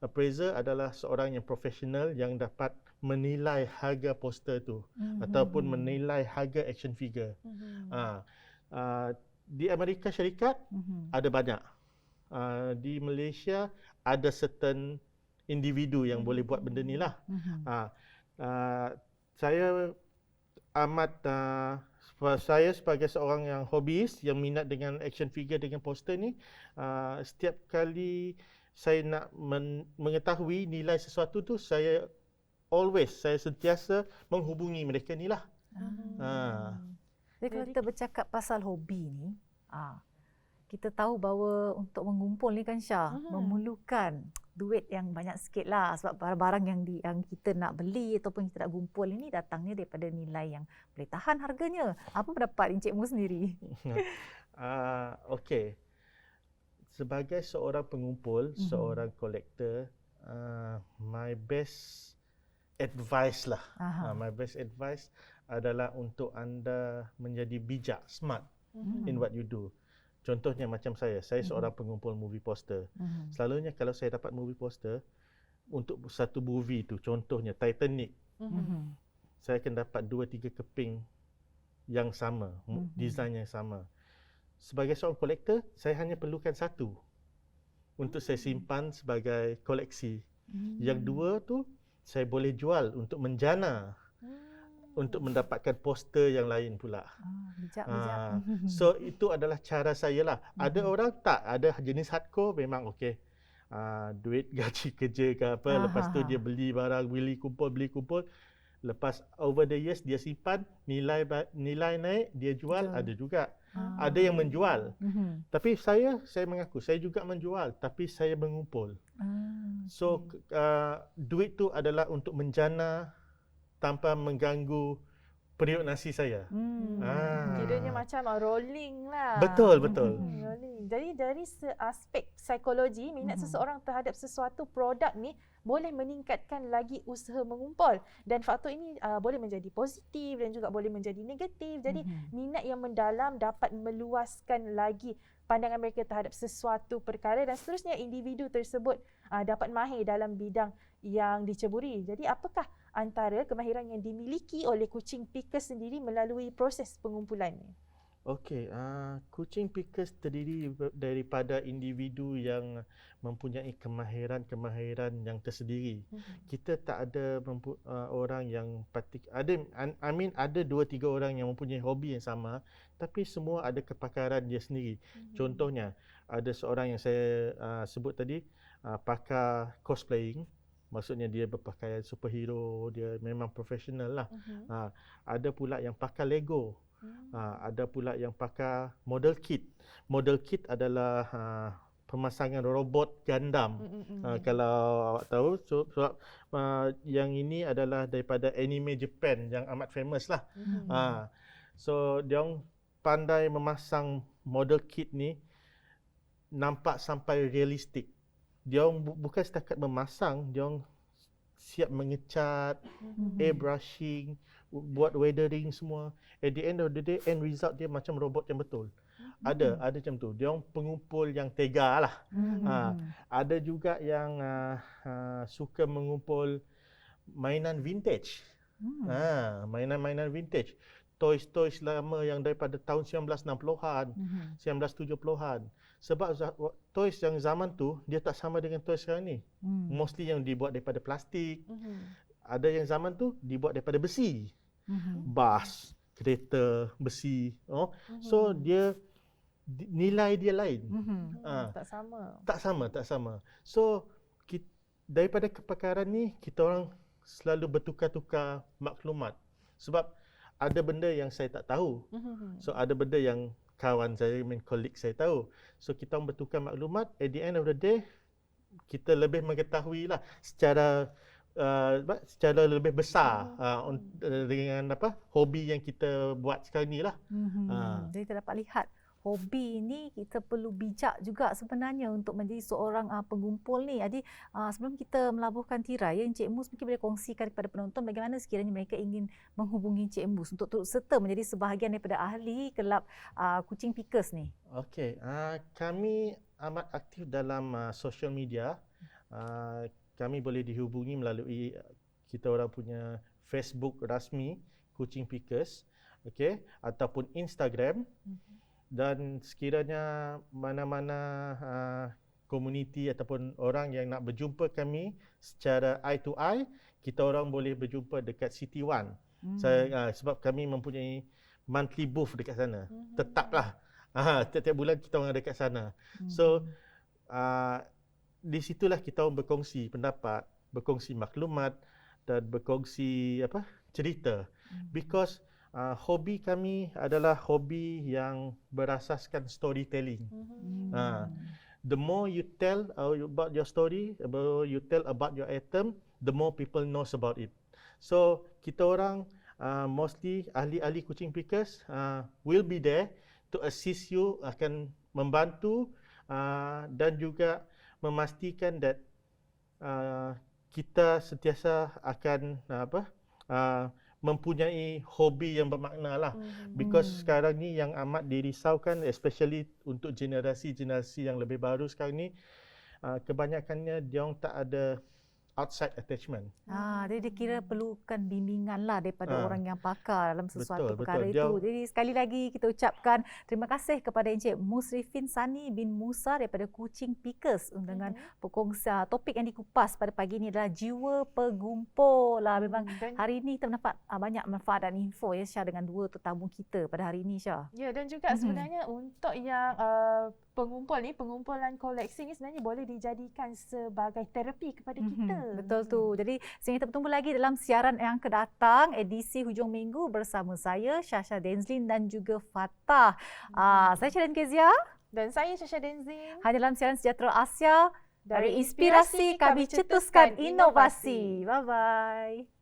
Appraiser adalah seorang yang profesional yang dapat menilai harga poster tu ataupun menilai harga action figure. Di Amerika Syarikat ada banyak. Di Malaysia ada certain individu yang boleh buat benda ni lah. Saya sebagai seorang yang hobis yang minat dengan action figure dengan poster ni, setiap kali saya nak mengetahui nilai sesuatu tu, saya sentiasa menghubungi mereka ni lah. Jadi kalau kita bercakap pasal hobi ni, kita tahu bahawa untuk mengumpul ni kan Syah, memerlukan duit yang banyak sikit lah, sebab barang-barang yang kita nak beli ataupun kita nak kumpul ini datangnya daripada nilai yang boleh tahan harganya. Apa pendapat Encik Mu sendiri? Okey. Sebagai seorang pengumpul, seorang kolektor, my best advice lah. My best advice adalah untuk anda menjadi bijak, smart in what you do. Contohnya macam saya seorang pengumpul movie poster. Selalunya kalau saya dapat movie poster untuk satu movie tu, contohnya Titanic, saya akan dapat 2-3 keping yang sama, desain yang sama. Sebagai seorang kolektor, saya hanya perlukan satu untuk saya simpan sebagai koleksi. Yang dua tu saya boleh jual untuk menjana, untuk mendapatkan poster yang lain pula. Bijak. So itu adalah cara saya lah. Ada orang tak, ada jenis hardcore memang okey. Duit gaji kerja ke apa, lepas tu dia beli barang, beli kumpul. Lepas over the years dia simpan, nilai naik, dia jual, ada juga. Ada yang menjual. Tapi saya mengaku saya juga menjual, tapi saya mengumpul. So duit tu adalah untuk menjana tanpa mengganggu periuk nasi saya. Kiranya macam rolling lah. Betul. Rolling. Jadi dari aspek psikologi, minat seseorang terhadap sesuatu produk ni boleh meningkatkan lagi usaha mengumpul, dan faktor ini boleh menjadi positif dan juga boleh menjadi negatif. Jadi minat yang mendalam dapat meluaskan lagi pandangan mereka terhadap sesuatu perkara, dan seterusnya individu tersebut dapat mahir dalam bidang yang diceburi. Jadi apakah antara kemahiran yang dimiliki oleh kucing pickers sendiri melalui proses pengumpulan ni? Okey, kucing pickers terdiri daripada individu yang mempunyai kemahiran yang tersendiri. Kita tak ada orang yang ada 2-3 orang yang mempunyai hobi yang sama, tapi semua ada kepakaran dia sendiri. Contohnya, ada seorang yang saya sebut tadi, pakar cosplaying. Maksudnya dia berpakaian superhero, dia memang profesional lah. Ada pula yang pakar Lego. Ada pula yang pakar model kit. Model kit adalah pemasangan robot Gundam. Kalau awak tahu, sebab yang ini adalah daripada anime Japan yang amat famous lah. So diorang pandai memasang model kit ni nampak sampai realistik. Diorang bukan setakat memasang, diorang siap mengecat, airbrushing, buat weathering semua. At the end of the day, end result dia macam robot yang betul. Ada macam tu. Diorang pengumpul yang tega lah. Ada juga yang suka mengumpul mainan vintage. Mainan-mainan vintage. Toys lama yang daripada tahun 1960-an, 1970-an. Sebab toys yang zaman tu dia tak sama dengan toys sekarang ni. Mostly yang dibuat daripada plastik. Ada yang zaman tu dibuat daripada besi. Bas, kereta, besi. So dia nilai dia lain. Tak sama. Tak sama. So daripada kepakaran ni kita orang selalu bertukar-tukar maklumat. Sebab ada benda yang saya tak tahu. So ada benda yang kawan saya, colleague saya tahu. So kita orang bertukar maklumat, at the end of the day kita lebih mengetahui lah secara lebih besar dengan hobi yang kita buat sekarang ni lah. Jadi kita dapat lihat hobi ini kita perlu bijak juga sebenarnya untuk menjadi seorang pengumpul ni. Jadi sebelum kita melabuhkan tirai, Encik Mus mungkin boleh kongsikan kepada penonton bagaimana sekiranya mereka ingin menghubungi Encik Mus untuk turut serta menjadi sebahagian daripada ahli kelab Kuching Pickers ni. Okey, kami amat aktif dalam social media. Kami boleh dihubungi melalui kita orang punya Facebook rasmi Kuching Pickers, okey, ataupun Instagram. Dan sekiranya mana-mana komuniti ataupun orang yang nak berjumpa kami secara eye to eye, kita orang boleh berjumpa dekat City One. Sebab kami mempunyai monthly booth dekat sana. Tetaplah. Tiap-tiap bulan kita orang ada dekat sana. So di situlah kita orang berkongsi pendapat, berkongsi maklumat dan berkongsi cerita. Because hobi kami adalah hobi yang berasaskan storytelling. The more you tell about your story, you tell about your item, the more people knows about it. So kita orang mostly ahli-ahli Kuching Pickers will be there to assist you, akan membantu dan juga memastikan that kita sentiasa akan mempunyai hobi yang bermakna lah. Because sekarang ni yang amat dirisaukan, especially untuk generasi-generasi yang lebih baru sekarang ni, kebanyakannya dia orang tak ada outside attachment. Jadi dia kira perlukan bimbingan lah daripada orang yang pakar dalam sesuatu perkara betul. itu. Jadi sekali lagi kita ucapkan terima kasih kepada Encik Musrifin Sani bin Musa daripada Kuching Pickers dengan perkongsian topik yang dikupas pada pagi ini adalah jiwa pengumpul lah. Memang hari ini kita mendapat banyak manfaat dan info ya Syah dengan dua tetamu kita pada hari ini Syah. Ya, dan juga sebenarnya untuk yang pengumpul ni, pengumpulan koleksi ni sebenarnya boleh dijadikan sebagai terapi kepada kita. Betul tu. Jadi sehingga kita bertemu lagi dalam siaran yang akan datang, edisi hujung minggu bersama saya Syasha Denzlin dan juga Fatah. Saya Syadan Kezia Dan saya Syasha Denzlin. hanya dalam siaran Sejahtera Asia. Dari inspirasi kami cetuskan inovasi. Bye bye.